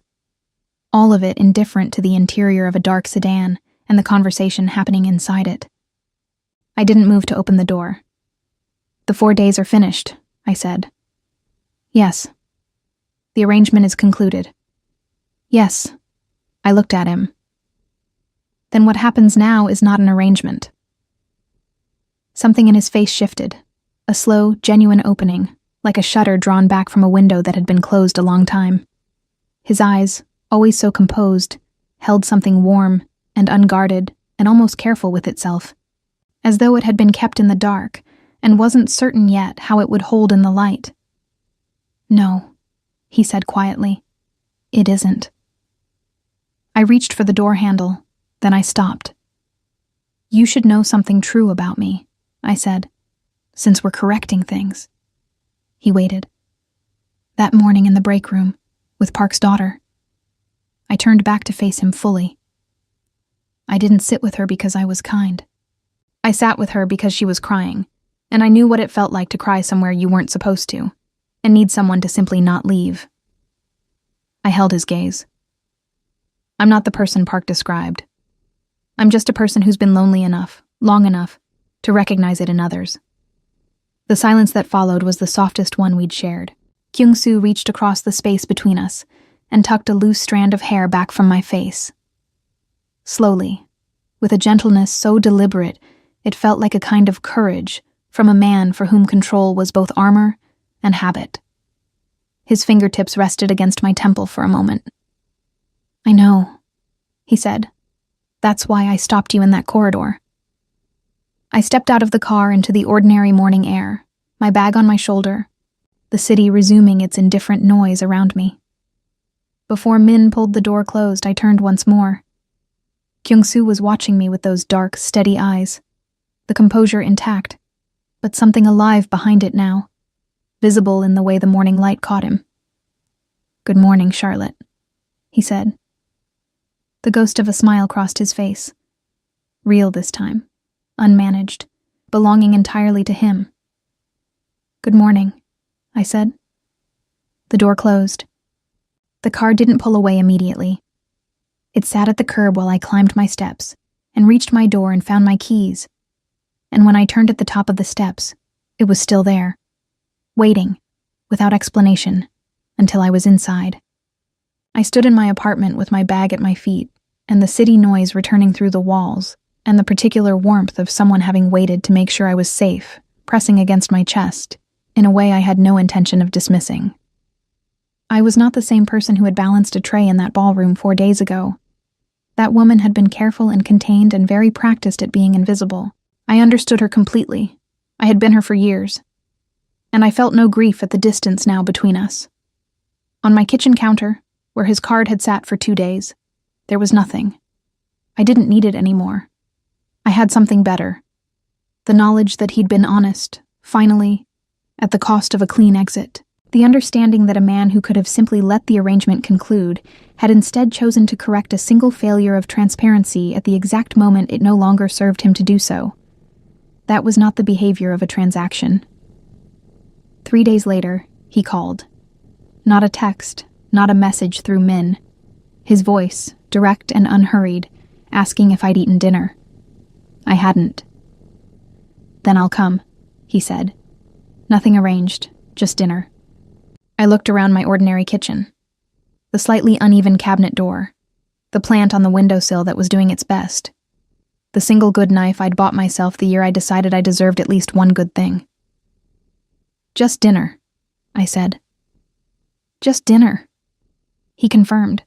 All of it indifferent to the interior of a dark sedan and the conversation happening inside it. I didn't move to open the door. The 4 days are finished, I said. Yes. The arrangement is concluded. Yes. I looked at him. Then what happens now is not an arrangement. Something in his face shifted, a slow, genuine opening, like a shutter drawn back from a window that had been closed a long time. His eyes, always so composed, held something warm and unguarded and almost careful with itself, as though it had been kept in the dark and wasn't certain yet how it would hold in the light. No, he said quietly. It isn't. I reached for the door handle, then I stopped. You should know something true about me, I said, since we're correcting things. He waited. That morning in the break room, with Park's daughter. I turned back to face him fully. I didn't sit with her because I was kind. I sat with her because she was crying, and I knew what it felt like to cry somewhere you weren't supposed to, and need someone to simply not leave. I held his gaze. I'm not the person Park described. I'm just a person who's been lonely enough, long enough, to recognize it in others. The silence that followed was the softest one we'd shared. Kyung-soo reached across the space between us and tucked a loose strand of hair back from my face. Slowly, with a gentleness so deliberate it felt like a kind of courage from a man for whom control was both armor and habit. His fingertips rested against my temple for a moment. I know, he said. That's why I stopped you in that corridor. I stepped out of the car into the ordinary morning air, my bag on my shoulder, the city resuming its indifferent noise around me. Before Min pulled the door closed, I turned once more. Kyung-soo was watching me with those dark, steady eyes, the composure intact, but something alive behind it now, visible in the way the morning light caught him. Good morning, Charlotte, he said. The ghost of a smile crossed his face. Real this time, unmanaged, belonging entirely to him. Good morning, I said. The door closed. The car didn't pull away immediately. It sat at the curb while I climbed my steps and reached my door and found my keys. And when I turned at the top of the steps, it was still there, waiting, without explanation, until I was inside. I stood in my apartment with my bag at my feet, and the city noise returning through the walls, and the particular warmth of someone having waited to make sure I was safe, pressing against my chest, in a way I had no intention of dismissing. I was not the same person who had balanced a tray in that ballroom 4 days ago. That woman had been careful and contained and very practiced at being invisible. I understood her completely. I had been her for years. And I felt no grief at the distance now between us. On my kitchen counter, where his card had sat for 2 days, there was nothing. I didn't need it anymore. I had something better. The knowledge that he'd been honest, finally, at the cost of a clean exit. The understanding that a man who could have simply let the arrangement conclude had instead chosen to correct a single failure of transparency at the exact moment it no longer served him to do so. That was not the behavior of a transaction. 3 days later, he called. Not a text, not a message through Min. His voice, direct and unhurried, asking if I'd eaten dinner. I hadn't. Then I'll come, he said. Nothing arranged, just dinner. I looked around my ordinary kitchen. The slightly uneven cabinet door. The plant on the windowsill that was doing its best. The single good knife I'd bought myself the year I decided I deserved at least one good thing. Just dinner, I said. Just dinner, he confirmed.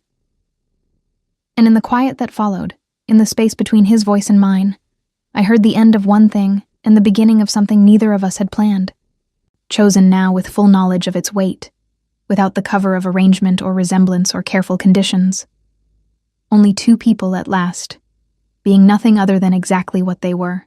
And in the quiet that followed, in the space between his voice and mine, I heard the end of one thing and the beginning of something neither of us had planned. Chosen now with full knowledge of its weight, without the cover of arrangement or resemblance or careful conditions. Only 2 people at last, being nothing other than exactly what they were.